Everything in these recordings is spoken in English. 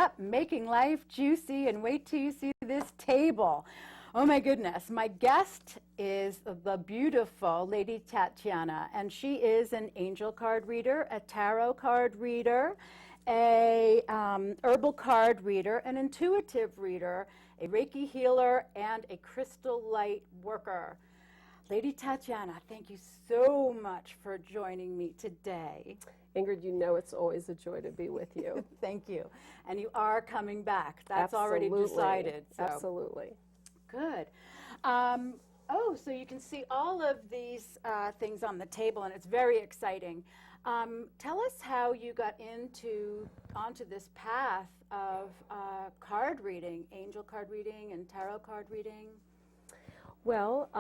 Yep, making life juicy, and wait till you see this table. Oh my goodness, my guest is the beautiful Lady Tatiana, and she is an angel card reader, a tarot card reader, a herbal card reader, an intuitive reader, a Reiki healer, and a crystal light worker. Lady Tatiana, thank you so much for joining me today. Ingrid, you know it's always a joy to be with you. Thank you. And you are coming back. That's Absolutely. already decided. So. Absolutely. Good. So you can see all of these things on the table, and it's very exciting. Tell us how you got onto this path of card reading, angel card reading and tarot card reading. Well,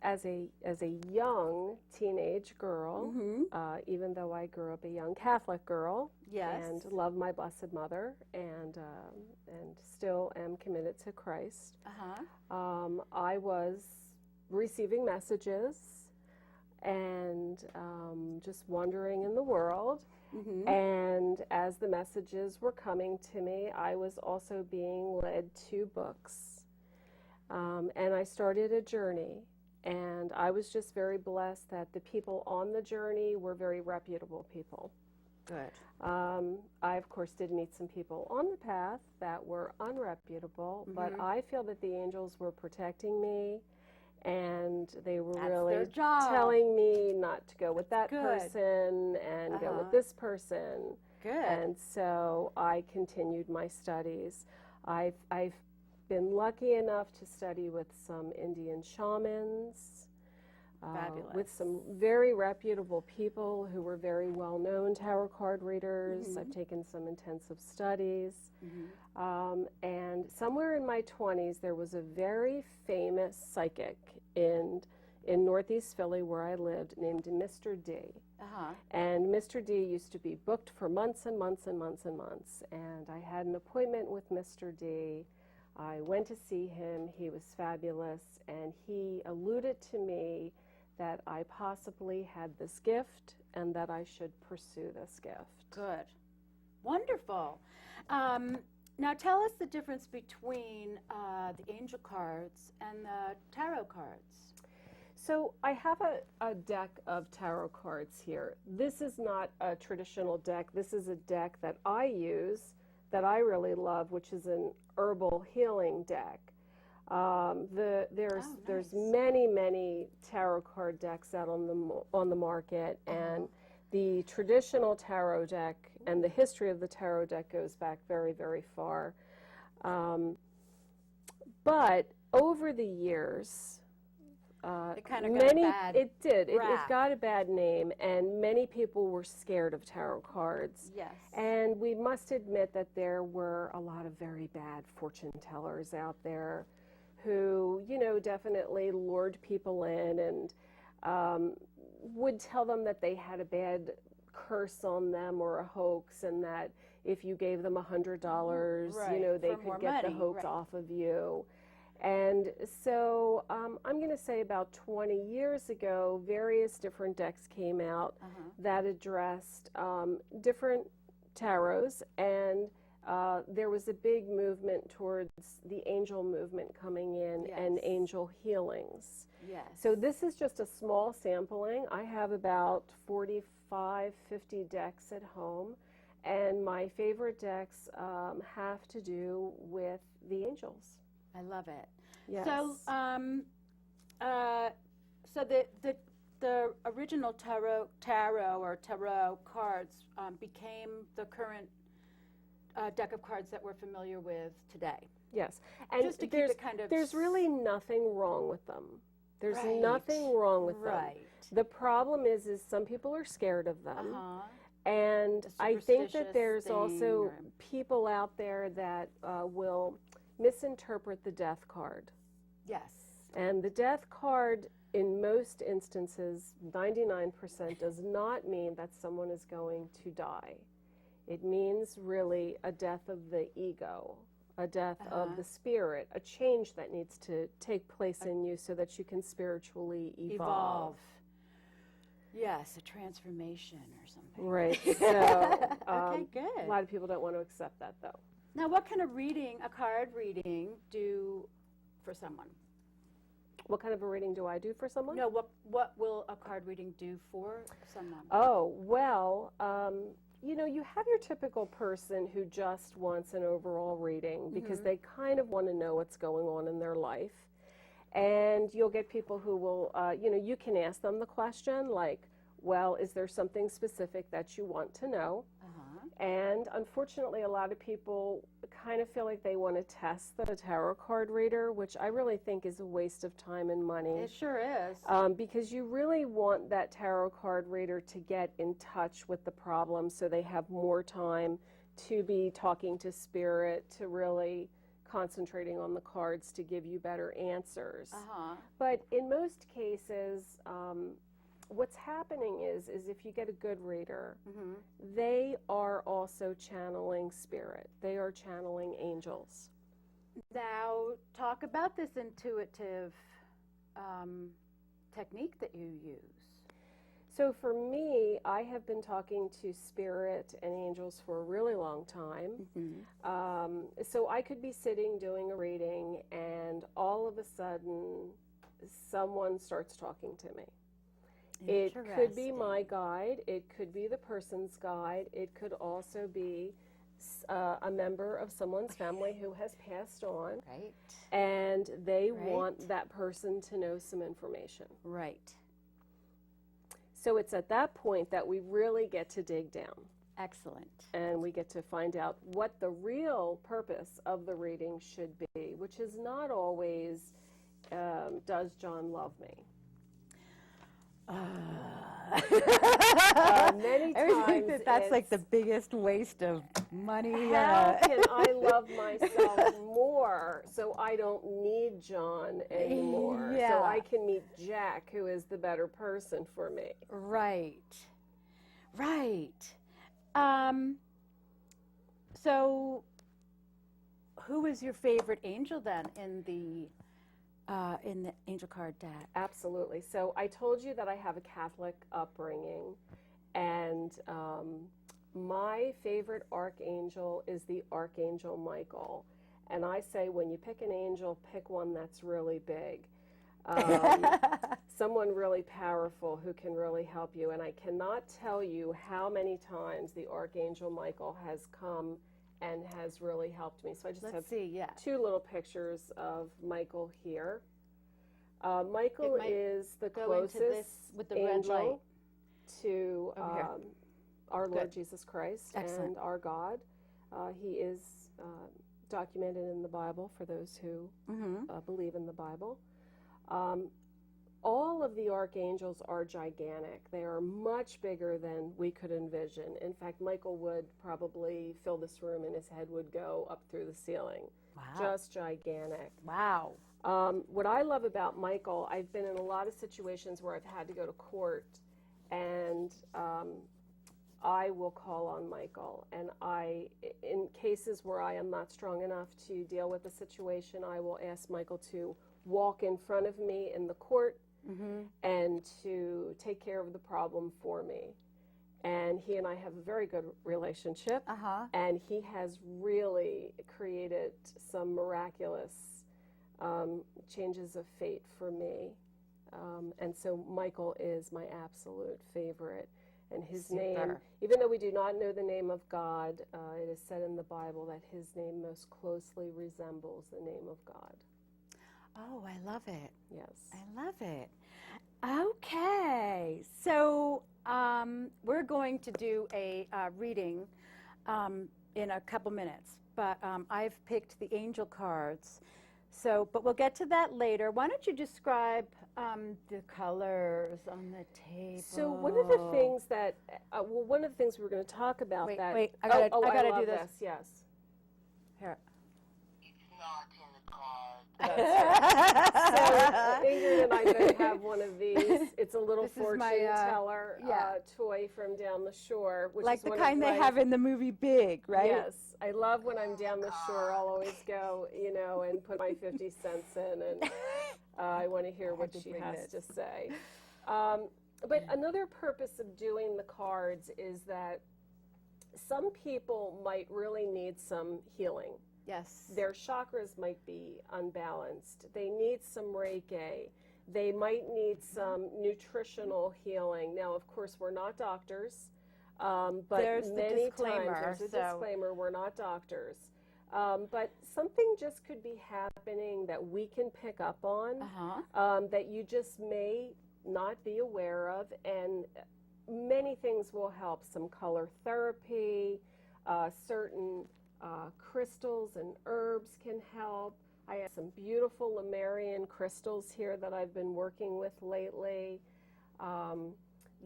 as a young teenage girl, even though I grew up a young Catholic girl, yes, and love my Blessed Mother, and still am committed to Christ, I was receiving messages and just wandering in the world. And as the messages were coming to me, I was also being led to books. And I started a journey. And I was just very blessed that the people on the journey were very reputable people. Good. I, of course, did meet some people on the path that were unreputable, but I feel that the angels were protecting me, and they were really telling me not to go with that person and go with this person. Good. And so I continued my studies. I've been lucky enough to study with some Indian shamans, with some very reputable people who were very well-known tarot card readers. I've taken some intensive studies. And somewhere in my 20s, there was a very famous psychic in Northeast Philly where I lived named Mr. D. And Mr. D used to be booked for months and months and months and months. And I had an appointment with Mr. D. I went to see him. He was fabulous, and he alluded to me that I possibly had this gift and that I should pursue this gift. Good. Wonderful. Now tell us the difference between the angel cards and the tarot cards. So I have a deck of tarot cards here. This is not a traditional deck. This is a deck that I use that I really love, which is an herbal healing deck. There's many tarot card decks out on the market, and the traditional tarot deck and the history of the tarot deck goes back very, very far. But over the years, it kind of got a bad it did. It rap. got a bad name, and many people were scared of tarot cards. Yes. And we must admit that there were a lot of very bad fortune tellers out there who, definitely lured people in and would tell them that they had a bad curse on them or a hoax, and that if you gave them $100, they could get the hoax off of you. And so I'm going to say about 20 years ago, various different decks came out that addressed different tarots, and there was a big movement towards the angel movement coming in and angel healings. Yes. So this is just a small sampling. I have about 45, 50 decks at home, and my favorite decks have to do with the angels. I love it. Yes. So, so the original tarot cards became the current deck of cards that we're familiar with today. Yes, and just to keep it kind of there's really nothing wrong with them. There's nothing wrong with them. The problem is some people are scared of them. And I think that there's also people out there that will misinterpret the death card. Yes. And the death card, in most instances, 99%, does not mean that someone is going to die. It means really a death of the ego, a death of the spirit, a change that needs to take place in you so that you can spiritually evolve. Yes, a transformation or something. Right. So, okay, good. A lot of people don't want to accept that, though. Now, what can a card reading, do for someone? What kind of a reading do I do for someone? No, what will a card reading do for someone? Oh, well, you know, you have your typical person who just wants an overall reading because they kind of want to know what's going on in their life. And you'll get people who will, you know, you can ask them the question like, well, is there something specific that you want to know? And unfortunately, a lot of people kind of feel like they want to test the tarot card reader, which I really think is a waste of time and money. It sure is. Because you really want that tarot card reader to get in touch with the problem so they have more time to be talking to spirit, to really concentrating on the cards to give you better answers. But in most cases, what's happening is if you get a good reader, they are also channeling spirit. They are channeling angels. Now, talk about this intuitive technique that you use. So for me, I have been talking to spirit and angels for a really long time. So I could be sitting doing a reading and all of a sudden someone starts talking to me. It could be my guide, it could be the person's guide, it could also be a member of someone's family who has passed on. Right. And they want that person to know some information. Right. So it's at that point that we really get to dig down. Excellent. And we get to find out what the real purpose of the reading should be, which is not always, does John love me? Many times that's like the biggest waste of money. How can I love myself more so I don't need John anymore? So I can meet Jack, who is the better person for me. Right. Right. So who is your favorite angel then in the angel card deck? Absolutely. So I told you that I have a Catholic upbringing, and my favorite archangel is the Archangel Michael. And I say when you pick an angel, pick one that's really big. Someone really powerful who can really help you. And I cannot tell you how many times the Archangel Michael has come and has really helped me. So I just have two little pictures of Michael here. Michael is the closest with the red light angel to our Lord Jesus Christ and our God. He is documented in the Bible for those who believe in the Bible. All of the archangels are gigantic. They are much bigger than we could envision. In fact, Michael would probably fill this room and his head would go up through the ceiling. Wow. Just gigantic. Wow. What I love about Michael, I've been in a lot of situations where I've had to go to court, and I will call on Michael. And in cases where I am not strong enough to deal with the situation, I will ask Michael to walk in front of me in the court and to take care of the problem for me. And he and I have a very good relationship, and he has really created some miraculous changes of fate for me. And so Michael is my absolute favorite. And his name, even though we do not know the name of God, it is said in the Bible that his name most closely resembles the name of God. Oh, I love it. Yes. I love it. Okay. So we're going to do a reading in a couple minutes, but I've picked the angel cards. So, but we'll get to that later. Why don't you describe the colors on the table? So one of the things that, one of the things we were going to talk about wait, that. Wait, I gotta do this. Yes. Here. It's not in the card. So Ingrid and I both have one of these. It's a little fortune teller toy from down the shore, which like is the one kind of they have in the movie Big, right? Yes, I love when I'm down the shore. I'll always go, and put my 50 cents in, and I want to hear what she has to say. But another purpose of doing the cards is that some people might really need some healing. Yes. Their chakras might be unbalanced. They need some Reiki. They might need some nutritional healing. Now, of course, we're not doctors, but there's many the disclaimer, times there's a disclaimer, we're not doctors. But something just could be happening that we can pick up on, that you just may not be aware of, and many things will help. Some color therapy, certain crystals and herbs can help. I have some beautiful Lemurian crystals here that I've been working with lately.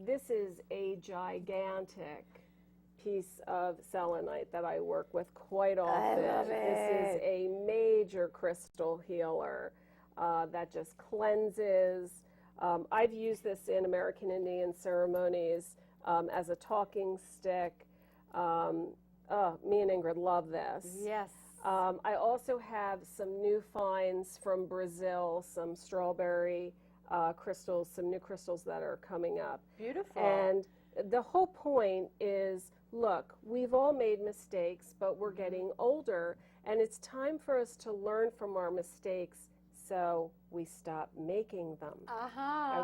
This is a gigantic piece of selenite that I work with quite often. I love it. This is a major crystal healer that just cleanses. I've used this in American Indian ceremonies as a talking stick. Me and Ingrid love this. Yes. I also have some new finds from Brazil, some strawberry crystals, some new crystals that are coming up. Beautiful. And the whole point is, look, we've all made mistakes, but we're getting older, and it's time for us to learn from our mistakes so we stop making them.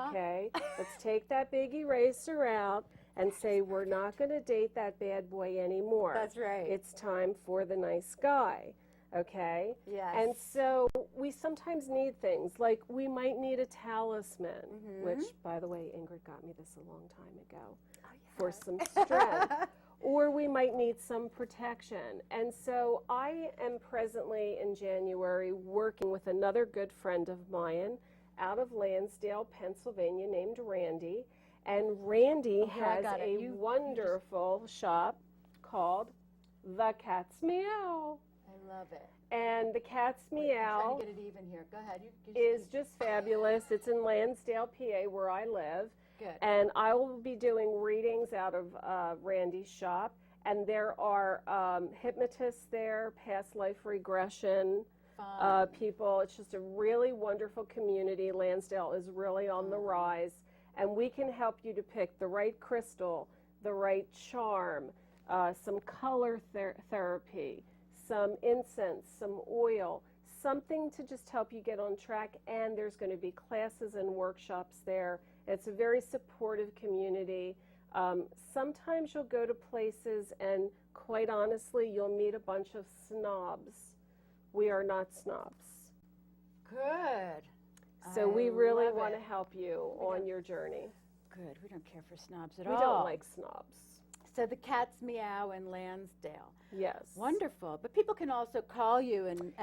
Okay? Let's take that big eraser out and say, we're not going to date that bad boy anymore. That's right. It's time for the nice guy. Okay? Yes. And so we sometimes need things, like we might need a talisman, which, by the way, Ingrid got me this a long time ago, for some strength. Or we might need some protection. And so I am presently in January working with another good friend of mine out of Lansdale, Pennsylvania, named Randy. And Randy has a wonderful shop called The Cat's Meow. I love it. And The Cat's Meow I'm trying to get it even here. Go ahead. is just fabulous. It's in Lansdale, PA, where I live. Good. And I will be doing readings out of Randy's shop. And there are hypnotists there, past life regression people. It's just a really wonderful community. Lansdale is really on the rise. And we can help you to pick the right crystal, the right charm, some color therapy, some incense, some oil, something to just help you get on track. And there's going to be classes and workshops there. It's a very supportive community. Sometimes you'll go to places and, quite honestly, you'll meet a bunch of snobs. We are not snobs. Good. So we really want to help you on your journey. Good. We don't care for snobs at all. We don't like snobs. So The Cat's Meow in Lansdale. Yes. Wonderful. But people can also call you and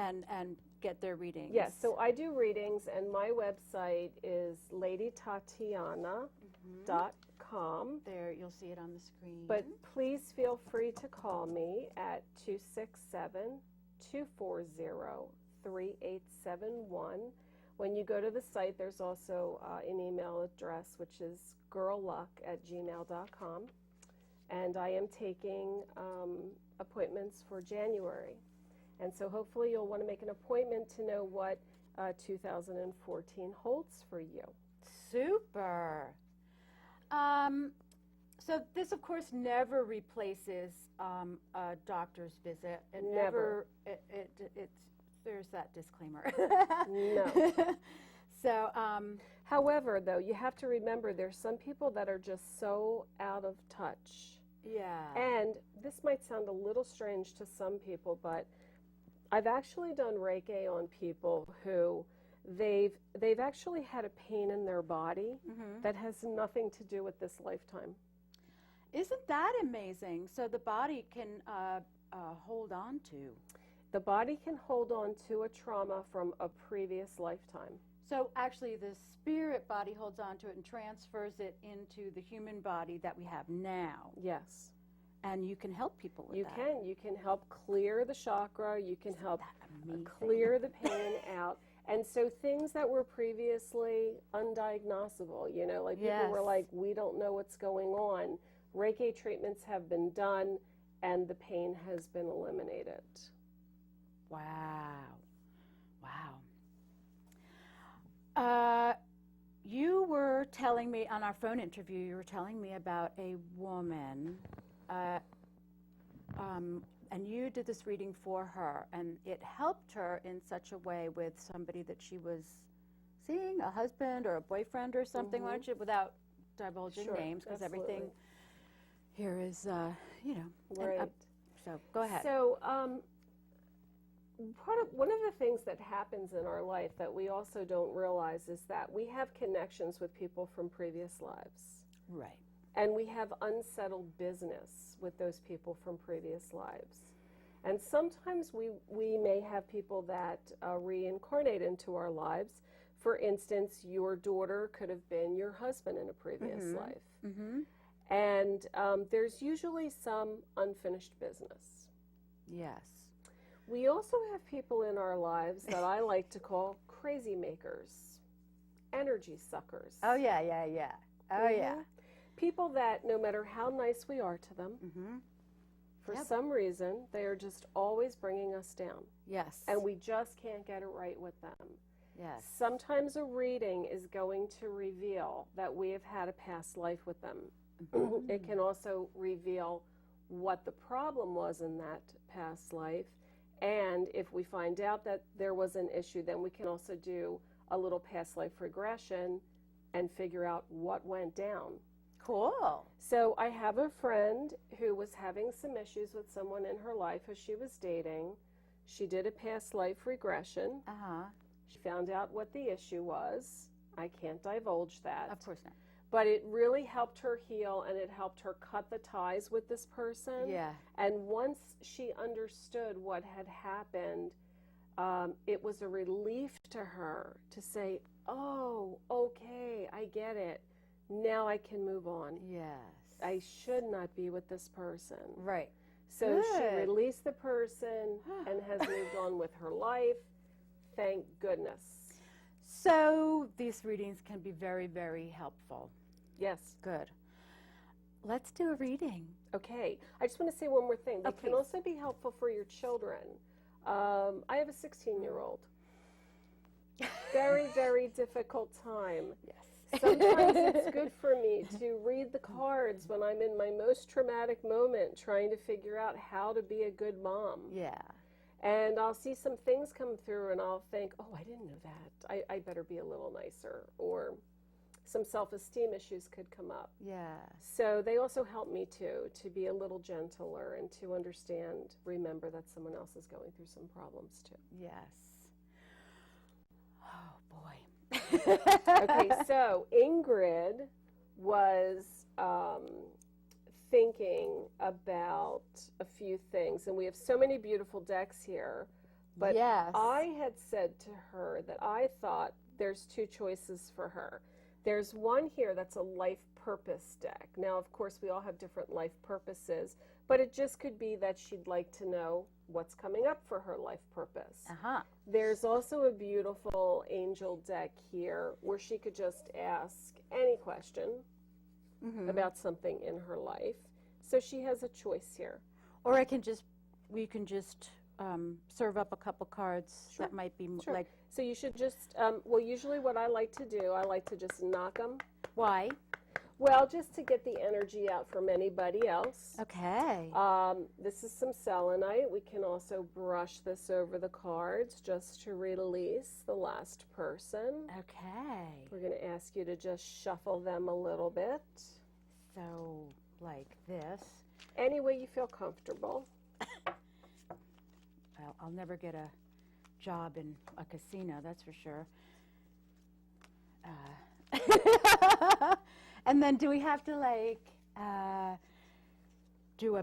get their readings. Yes. So I do readings, and my website is ladytatiana.com. There, you'll see it on the screen. But please feel free to call me at 267-240-3871. When you go to the site, there's also an email address, which is girlluck@gmail.com. And I am taking appointments for January. And so hopefully you'll want to make an appointment to know what 2014 holds for you. Super. So this, of course, never replaces a doctor's visit. It Never. It's there's that disclaimer. No. So, however, though, you have to remember there's some people that are just so out of touch. yeah. And this might sound a little strange to some people, but I've actually done Reiki on people who they've actually had a pain in their body that has nothing to do with this lifetime. Isn't that amazing? So the body can hold on to. The body can hold on to a trauma from a previous lifetime. So actually the spirit body holds on to it and transfers it into the human body that we have now. Yes. And you can help people with that. You can help clear the chakra, you can help clear the pain out. And so things that were previously undiagnosable, you know, like people were like, we don't know what's going on. Reiki treatments have been done and the pain has been eliminated. Wow. Wow. You were telling me on our phone interview, you were telling me about a woman, and you did this reading for her, and it helped her in such a way with somebody that she was seeing, a husband or a boyfriend or something. Why don't you, without divulging names, because everything here is, you know, right. So go ahead. So one of the things that happens in our life that we also don't realize is that we have connections with people from previous lives. Right. And we have unsettled business with those people from previous lives. And sometimes we may have people that reincarnate into our lives. For instance, your daughter could have been your husband in a previous life. Mm-hmm. And there's usually some unfinished business. Yes. We also have people in our lives that I like to call crazy makers, energy suckers. Oh, yeah, yeah, yeah. Oh, yeah. People that no matter how nice we are to them, for some reason, they are just always bringing us down. Yes. And we just can't get it right with them. Yes. Sometimes a reading is going to reveal that we have had a past life with them. It can also reveal what the problem was in that past life. And if we find out that there was an issue, then we can also do a little past life regression and figure out what went down. Cool. So I have a friend who was having some issues with someone in her life who she was dating. She did a past life regression. She found out what the issue was. I can't divulge that. Of course not. But it really helped her heal, and it helped her cut the ties with this person. Yeah. And once she understood what had happened, it was a relief to her to say, oh, okay, I get it. Now I can move on. Yes. I should not be with this person. Right. So she released the person and has moved on with her life. Thank goodness. So these readings can be very, very helpful. Yes. Good. Let's do a reading. Okay. I just want to say one more thing. They can please. also be helpful for your children. I have a 16-year-old. Very, very difficult time. Yes. Sometimes it's good for me to read the cards when I'm in my most traumatic moment, trying to figure out how to be a good mom. Yeah. And I'll see some things come through and I'll think, oh, I didn't know that. I better be a little nicer. Or some self-esteem issues could come up. Yeah. So they also help me to be a little gentler and to understand, remember that someone else is going through some problems too. Yes. Oh, boy. Okay, so Ingrid was thinking about a few things, and we have so many beautiful decks here, but yes. I had said to her that I thought there's two choices for her. There's one here that's a life purpose deck. Now, of course, we all have different life purposes, but it just could be that she'd like to know what's coming up for her life purpose. There's also a beautiful angel deck here where she could just ask any question about something in her life. So she has a choice here. Or we can just serve up a couple cards that might be like. So you should just, well, usually what I like to do, I like to just knock them. Why? Well, just to get the energy out from anybody else. Okay. This is some selenite. We can also brush this over the cards just to release the last person. Okay. We're going to ask you to just shuffle them a little bit. So, like this. Any way you feel comfortable. Well, I'll never get a job in a casino, that's for sure. And then do we have to like do a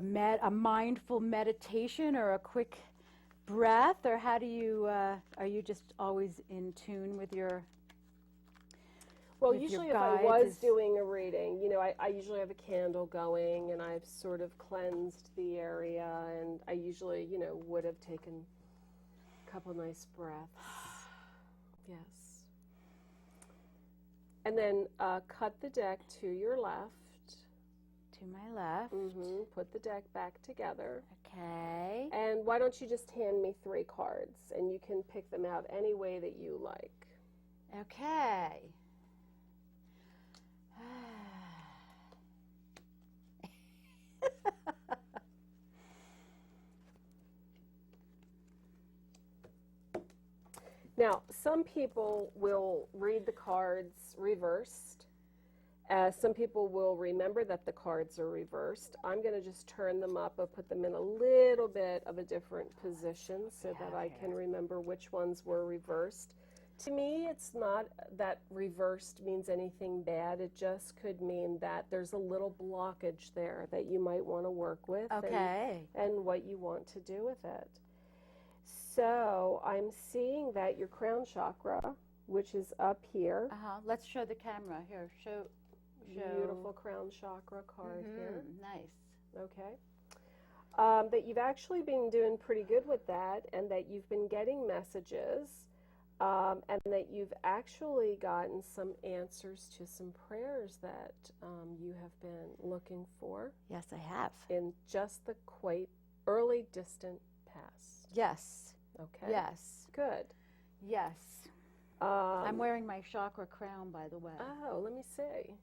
mindful meditation or a quick breath, or how do you are you just always in tune with your Well, with usually your if I guides was doing a reading, you know, I usually have a candle going and I've sort of cleansed the area, and I usually, you know, would have taken a couple nice breaths. Yes. And then cut the deck to your left. to my left. Put the deck back together. Okay. And why don't you just hand me 3 cards, and you can pick them out any way that you like. Okay. Now, some people will read the cards reversed. Some people will remember that the cards are reversed. I'm going to just turn them up or put them in a little bit of a different position so that I can remember which ones were reversed. To me, it's not that reversed means anything bad. It just could mean that there's a little blockage there that you might want to work with and what you want to do with it. So I'm seeing that your crown chakra, which is up here. Let's show the camera here. Show. Beautiful crown chakra card here. Nice. Okay. That you've actually been doing pretty good with that, and that you've been getting messages, and that you've actually gotten some answers to some prayers that you have been looking for. Yes, I have. In just the quite early distant past. Yes. Okay. Yes. Good. Yes. I'm wearing my chakra crown, by the way. Oh, let me see.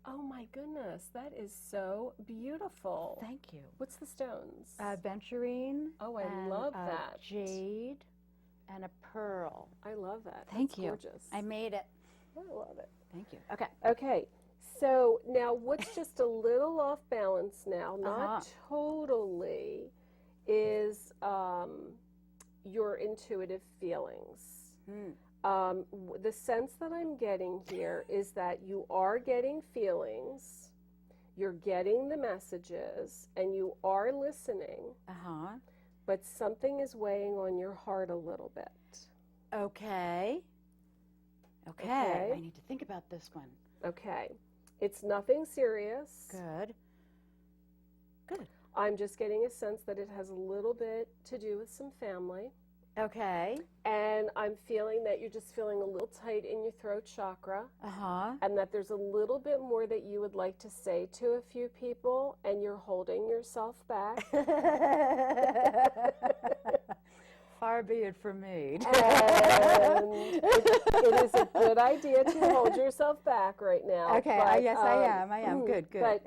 Oh my goodness, that is so beautiful. Thank you. What's the stones? Aventurine. Oh, I love that. Jade and a pearl. I love that. Thank you. Gorgeous. I made it. I love it. Thank you. Okay. Okay. So now what's just a little off balance now, not totally, is your intuitive feelings. The sense that I'm getting here is that you are getting feelings, you're getting the messages, and you are listening, but something is weighing on your heart a little bit. Okay. Okay. I need to think about this one. Okay. It's nothing serious. Good. Good. I'm just getting a sense that it has a little bit to do with some family. Okay. And I'm feeling that you're just feeling a little tight in your throat chakra. And that there's a little bit more that you would like to say to a few people, and you're holding yourself back. Far be it from me. And it is a good idea to hold yourself back right now. Okay. But, yes, I am. I am. Good. Good. But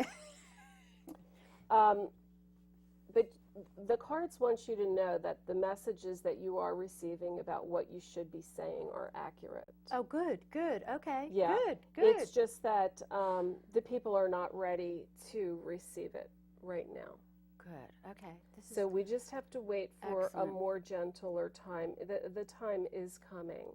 the cards want you to know that the messages that you are receiving about what you should be saying are accurate. Oh, good, good. Okay. Yeah. Good, good. It's just that the people are not ready to receive it right now. Good. Okay. So we just have to wait for a more gentler time. The time is coming.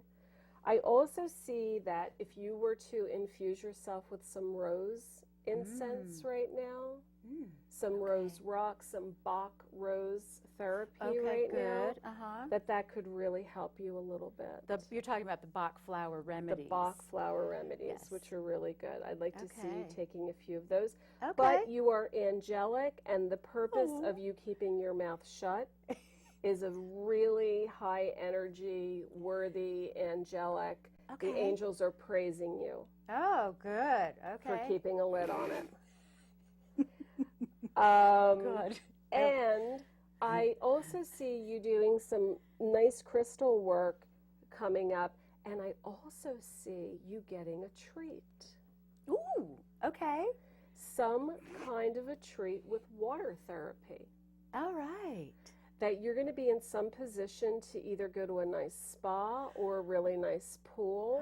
I also see that if you were to infuse yourself with some rose incense right now, some rose rock, some Bach rose therapy right now, that could really help you a little bit. You're talking about the Bach flower remedies. The Bach flower remedies, which are really good. I'd like to see you taking a few of those. Okay. But you are angelic, and the purpose of you keeping your mouth shut is a really high energy, worthy, angelic. Okay. The angels are praising you. Oh, good. Okay. For keeping a lid on it. Good. And I also see you doing some nice crystal work coming up, and I also see you getting a treat. Ooh, okay. Some kind of a treat with water therapy. All right. That you're going to be in some position to either go to a nice spa or a really nice pool.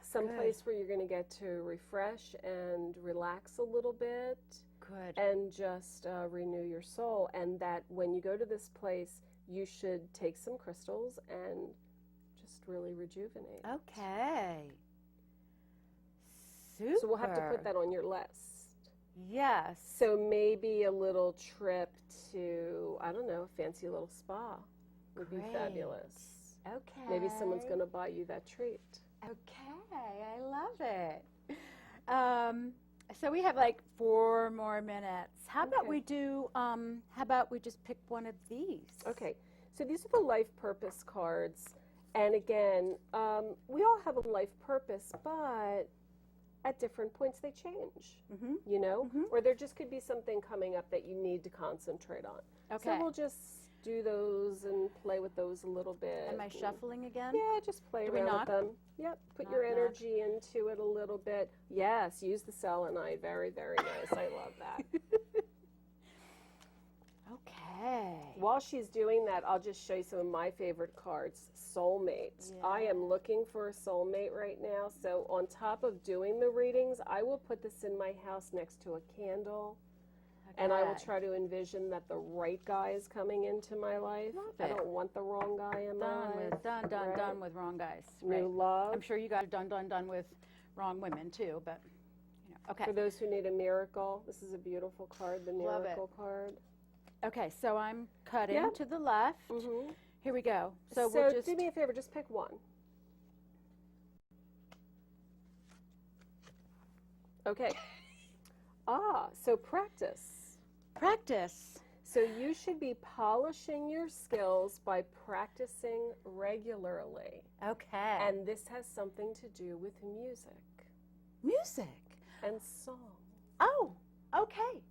Someplace where you're going to get to refresh and relax a little bit. Good. And just renew your soul. And that when you go to this place, you should take some crystals and just really rejuvenate. Okay. Super. So we'll have to put that on your list. Yes. So maybe a little trip to, I don't know, a fancy little spa would be fabulous. Okay. Maybe someone's going to buy you that treat. Okay, I love it. So we have like 4 more minutes. How about we do, how about we just pick one of these? Okay, so these are the life purpose cards. And again, we all have a life purpose, but at different points they change, you know? Or there just could be something coming up that you need to concentrate on. Okay. So we'll just do those and play with those a little bit. Am I shuffling again? Yeah, just play Do we around knock? with them. Yep, put your energy into it a little bit. Yes, use the selenite. Very, very nice. I love that. Okay. While she's doing that, I'll just show you some of my favorite cards. Soulmates. Yeah. I am looking for a soulmate right now. So on top of doing the readings, I will put this in my house next to a candle. And I will Okay. try to envision that the right guy is coming into my life. Love I it. don't want the wrong guy in my life. Done with wrong guys. New love. I'm sure you guys are done with wrong women too, but you know. Okay. For those who need a miracle, this is a beautiful card, the Love it. miracle card. Okay, so I'm cutting Yep. to the left. Mm-hmm. Here we go. So So we'll just do me a favor, just pick one. Okay. So practice. practice. So you should be polishing your skills by practicing regularly. Okay. And this has something to do with music music. and song. Oh, okay.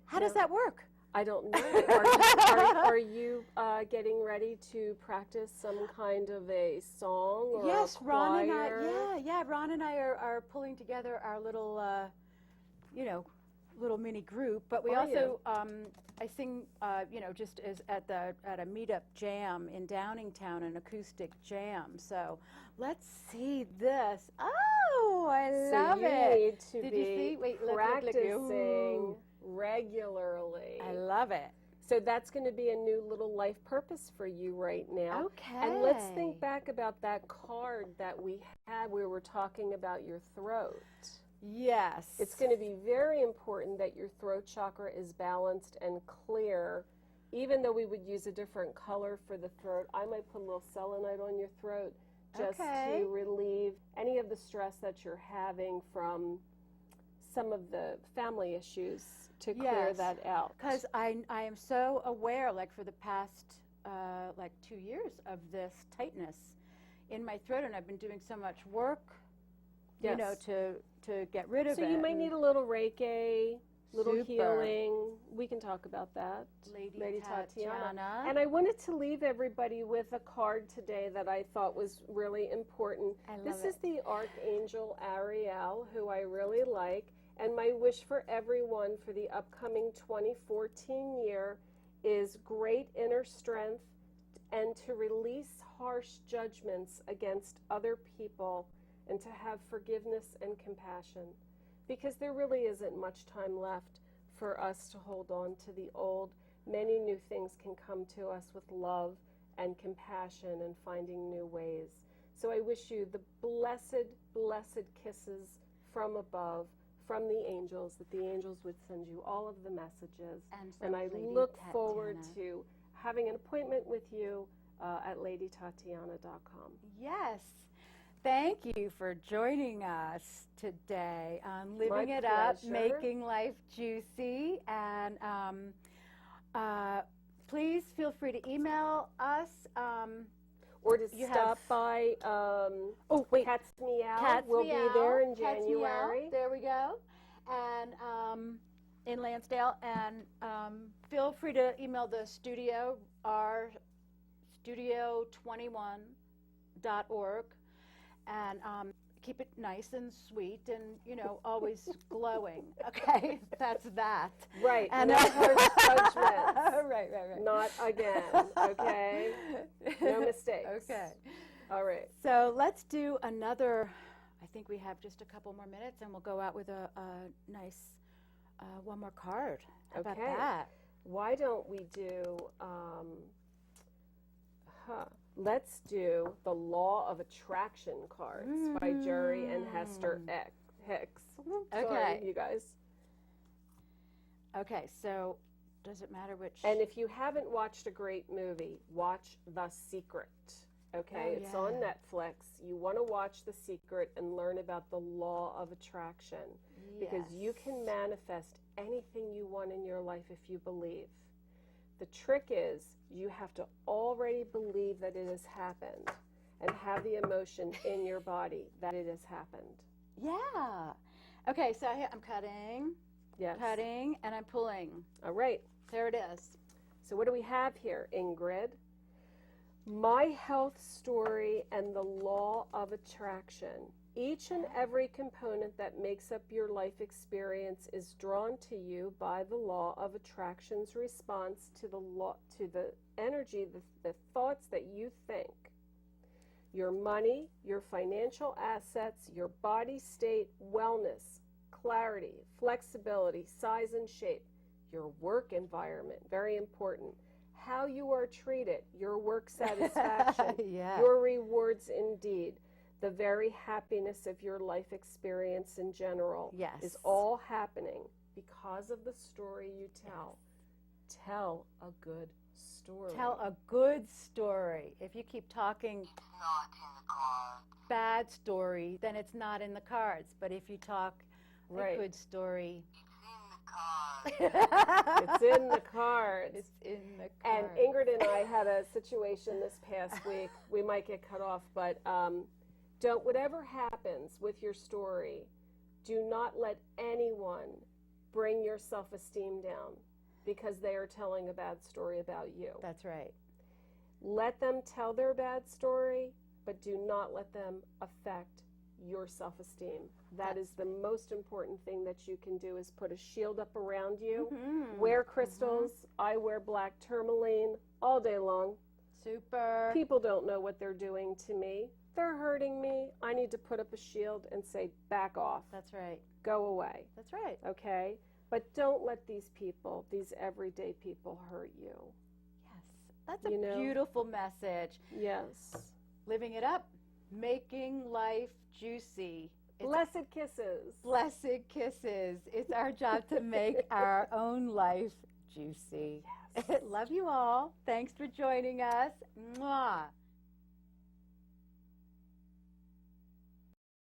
How does No. that work? I don't know. Are you getting ready to practice some kind of a song or Yes, a Ron and I. choir? Yeah. Ron and I are pulling together our little, little mini group. But we Are also, I sing, just as at a meetup jam in Downingtown, an acoustic jam. So let's see this. Oh, I love So you it. need to Did be you see? Wait, look. practicing Ooh. regularly. I love it. So that's going to be a new little life purpose for you right now. Okay. And let's think back about that card that we had where we're talking about your throat. Yes. It's going to be very important that your throat chakra is balanced and clear. Even though we would use a different color for the throat, I might put a little selenite on your throat just Okay. to relieve any of the stress that you're having from some of the family issues to clear Yes. that out. Because I am so aware, like for the past 2 years, of this tightness in my throat, and I've been doing so much work, Yes. to get rid of So it. you might need a little Reiki, little Super. healing. We can talk about that. Lady Tatiana. And I wanted to leave everybody with a card today that I thought was really important. I love This it. is the Archangel Ariel, who I really like. And my wish for everyone for the upcoming 2014 year is great inner strength and to release harsh judgments against other people and to have forgiveness and compassion. Because there really isn't much time left for us to hold on to the old. Many new things can come to us with love and compassion and finding new ways. So I wish you the blessed, blessed kisses from above, from the angels, that the angels would send you all of the messages. And I Lady look forward Tatiana. to having an appointment with you at ladytatiana.com. Yes. Thank you for joining us today on Living My It Up, pleasure. Making Life Juicy. And please feel free to email us. Or to You stop have- by Oh, wait. Cat's Meow. Cats We'll Meow, be there in Cats Meow, January. there we go. And in Lansdale. And feel free to email the studio, our studio21.org. And keep it nice and sweet and, always glowing. Okay? That's that. Right. And no harsh judgments. right. Not again. Okay. No mistakes. Okay. All right. So let's do another. I think we have just a couple more minutes, and we'll go out with a nice one more card. How about Okay. that? Why don't we do? Let's do the Law of Attraction cards by Jerry and Hester Hicks. Okay. Sorry, you guys. Okay. So, does it matter which? And if you haven't watched a great movie, watch The Secret. Okay, Oh, it's yeah. on Netflix. You want to watch The Secret and learn about the law of attraction because you can manifest anything you want in your life if you believe. The trick is you have to already believe that it has happened and have the emotion in your body that it has happened. Yeah. Okay. So I'm cutting, Yes. and I'm pulling. All right. There it is. So what do we have here, Ingrid? My health story and the law of attraction. Each and every component that makes up your life experience is drawn to you by the law of attraction's response to the energy, the thoughts that you think. Your money, your financial assets, your body state, wellness, clarity, flexibility, size and shape, your work environment, very important. How you are treated, your work satisfaction, Yeah. your rewards indeed, the very happiness of your life experience in general Yes. is all happening because of the story you tell. Yes. Tell a good story. Tell a good story. If you keep talking It's not in the cards. bad story, then it's not in the cards. But if you talk a good story, It's in the cards. It's in the cards. it's in the And cards. Ingrid and I had a situation this past week. We might get cut off, but whatever happens with your story, do not let anyone bring your self-esteem down because they are telling a bad story about you. That's right. Let them tell their bad story, but do not let them affect your self-esteem. That is the most important thing that you can do, is put a shield up around you. Mm-hmm. Wear crystals. I wear black tourmaline all day long. Super. People don't know what they're doing to me. They're hurting me. I need to put up a shield and say, back off. That's right. Go away. That's right. Okay? But don't let these people, these everyday people, hurt you. Yes. That's a beautiful message. Yes. Living it up, making life juicy. Blessed kisses. Blessed kisses. It's our job to make our own life juicy. Yes. Love you all. Thanks for joining us. Mwah.